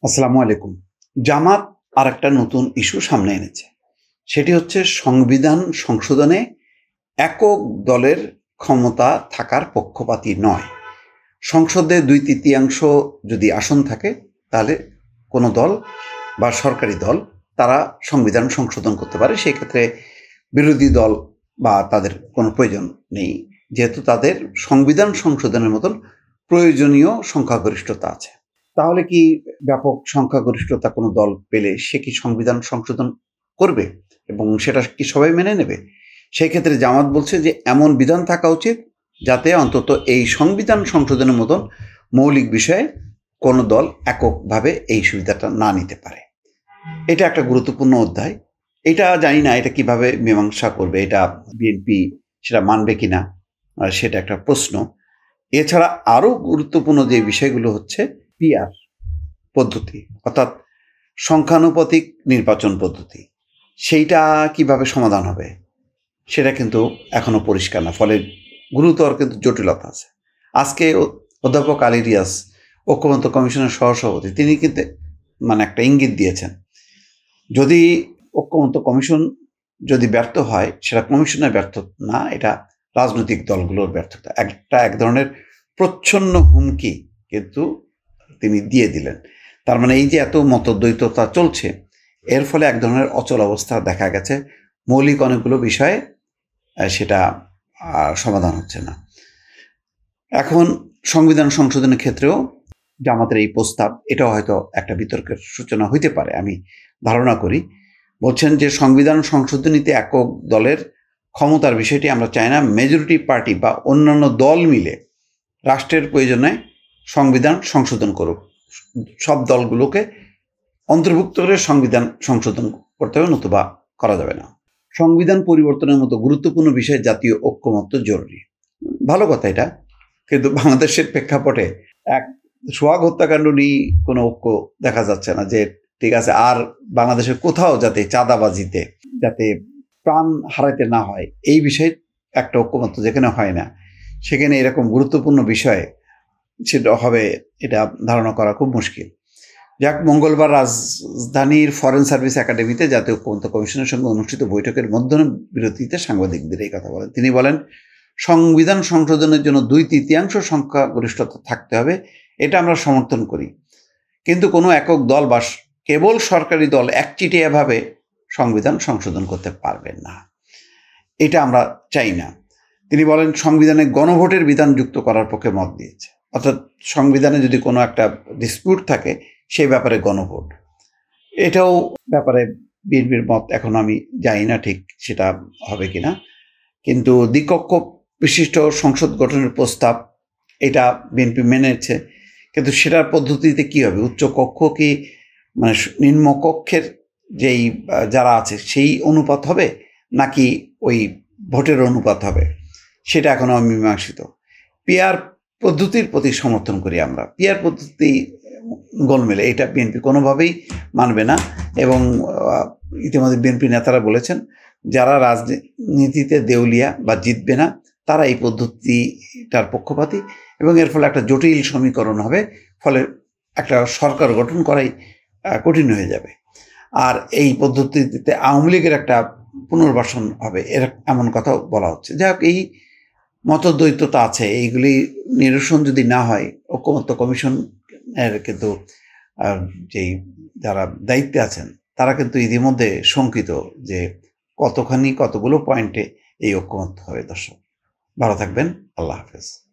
আসসালামু আলাইকুম। জামাত আরেকটা নতুন ইস্যু সামনে এনেছে। সেটি হচ্ছে সংবিধান সংশোধনে একক দলের ক্ষমতা থাকার পক্ষপাতী নয়। সংসদে ২/৩ যদি আসন থাকে তাহলে কোনো দল বা সরকারি দল তারা সংবিধান সংশোধন করতে পারে। সেক্ষেত্রে বিরোধী দল বা তাদের কোনো প্রয়োজন নেই। যেহেতু তাদের সংবিধান সংশোধনের মতন প্রয়োজনীয় সংখ্যাগরিষ্ঠতা আছে। তাহলে কি ব্যাপক সংখ্যাগরিষ্ঠতা কোনো দল পেলে সে কি সংবিধান সংশোধন করবে এবং সেটা কি সবাই মেনে নেবে? সেই ক্ষেত্রে জামাত বলছে যে এমন বিধান থাকা উচিত যাতে অন্তত এই সংবিধান সংশোধনের মতন মৌলিক বিষয়ে কোনো দল এককভাবে এই সুবিধাটা না নিতে পারে। এটা একটা গুরুত্বপূর্ণ অধ্যায়। এটা জানি না এটা কিভাবে মীমাংসা করবে, এটা বিএনপি সেটা মানবে কিনা সেটা একটা প্রশ্ন। এছাড়া আরও গুরুত্বপূর্ণ যে বিষয়গুলো হচ্ছে পিআর পদ্ধতি, অর্থাৎ সংখ্যানুপাতিক নির্বাচন পদ্ধতি, সেইটা কিভাবে সমাধান হবে সেটা কিন্তু এখনো পরিষ্কার না। ফলে গুরুতর কিন্তু জটিলতা আছে। আজকে অধ্যাপক আলী রিয়াজ ঐক্যমত্য কমিশনের সহসভাপতি তিনি কিন্তু একটা ইঙ্গিত দিয়েছেন, যদি ঐক্যমত্য কমিশন যদি ব্যর্থ হয় সেটা কমিশনের ব্যর্থ না, এটা রাজনৈতিক দলগুলোর ব্যর্থতা। এক ধরনের প্রচ্ছন্ন হুমকি কিন্তু তিনি দিয়ে দিলেন। তার মানে এই যে এত মতদ্বৈততা চলছে, এর ফলে এক ধরনের অচল অবস্থা দেখা গেছে। মৌলিক অনেকগুলো বিষয়ে সেটা সমাধান হচ্ছে না। এখন সংবিধান সংশোধনের ক্ষেত্রেও জামাতের এই প্রস্তাব, এটাও হয়তো একটা বিতর্কের সূচনা হইতে পারে আমি ধারণা করি। বলছেন যে সংবিধান সংশোধনীতে একক দলের ক্ষমতার বিষয়টি আমরা চাই না, মেজরিটি পার্টি বা অন্যান্য দল মিলে রাষ্ট্রের প্রয়োজনে সংবিধান সংশোধন করুক। সব দলগুলোকে অন্তর্ভুক্ত করে সংবিধান সংশোধন করতে হবে, নতুবা করা যাবে না। সংবিধান পরিবর্তনের মতো গুরুত্বপূর্ণ বিষয়ে জাতীয় ঐক্যমত্য জরুরি। ভালো কথা এটা, কিন্তু বাংলাদেশের প্রেক্ষাপটে এক সোহাগ হত্যাকাণ্ড নিয়ে কোনো ঐক্য দেখা যাচ্ছে না। যে ঠিক আছে, আর বাংলাদেশের কোথাও যাতে চাঁদাবাজিতে যাতে প্রাণ হারাইতে না হয় এই বিষয়ে একটা ঐক্যমত্য যেখানে হয় না, সেখানে এরকম গুরুত্বপূর্ণ বিষয়ে সেটা হবে এটা ধারণা করা খুব মুশকিল। যাক, মঙ্গলবার রাজধানীর ফরেন সার্ভিস একাডেমিতে জাতীয় ঐক্যমত্য কমিশনের সঙ্গে অনুষ্ঠিত বৈঠকের মধ্যাহ্ন বিরতিতে সাংবাদিকদের এই কথা বলেন। তিনি বলেন, সংবিধান সংশোধনের জন্য ২/৩ সংখ্যাগরিষ্ঠতা থাকতে হবে, এটা আমরা সমর্থন করি, কিন্তু কোনো একক দল বা কেবল সরকারি দল একচিটিয়াভাবে সংবিধান সংশোধন করতে পারবেন না, এটা আমরা চাই না। তিনি বলেন, সংবিধানে গণভোটের বিধান যুক্ত করার পক্ষে মত দিয়েছে, অর্থাৎ সংবিধানে যদি কোনো একটা ডিসপিউট থাকে সেই ব্যাপারে গণভোট, এটাও ব্যাপারে বিএনপির মত এখন আমি জানি না ঠিক সেটা হবে কিনা। কিন্তু দ্বিকক্ষ বিশিষ্ট সংসদ গঠনের প্রস্তাব এটা বিএনপি মেনেছে, কিন্তু সেটার পদ্ধতিতে কি হবে? উচ্চ কক্ষ কি নিম্নকক্ষের যেই যারা আছে সেই অনুপাত হবে, নাকি ওই ভোটের অনুপাত হবে, সেটা এখনো অমীমাংসিত। পিআর পদ্ধতির প্রতি সমর্থন করি আমরা। পিআর পদ্ধতি গোলমেলে, এটা বিএনপি কোনোভাবেই মানবে না। এবং ইতিমধ্যে বিএনপি নেতারা বলেছেন, যারা রাজনীতিতে দেউলিয়া বা জিতবে না তারা এই পদ্ধতিটার পক্ষপাতী, এবং এর ফলে একটা জটিল সমীকরণ হবে, ফলে একটা সরকার গঠন করাই কঠিন হয়ে যাবে। আর এই পদ্ধতিতে আওয়ামী লীগের একটা পুনর্বাসন হবে, এমন কথাও বলা হচ্ছে। যাই হোক, এই মতদ্বৈততা আছে, এইগুলি নিরসন যদি না হয়, ঐক্যমত্য কমিশনের কিন্তু যেই যারা দায়িত্বে আছেন তারা কিন্তু ইতিমধ্যে শঙ্কিত যে কতগুলো পয়েন্টে এই ঐক্যমত্য হবে। দর্শক ভালো থাকবেন, আল্লাহ হাফেজ।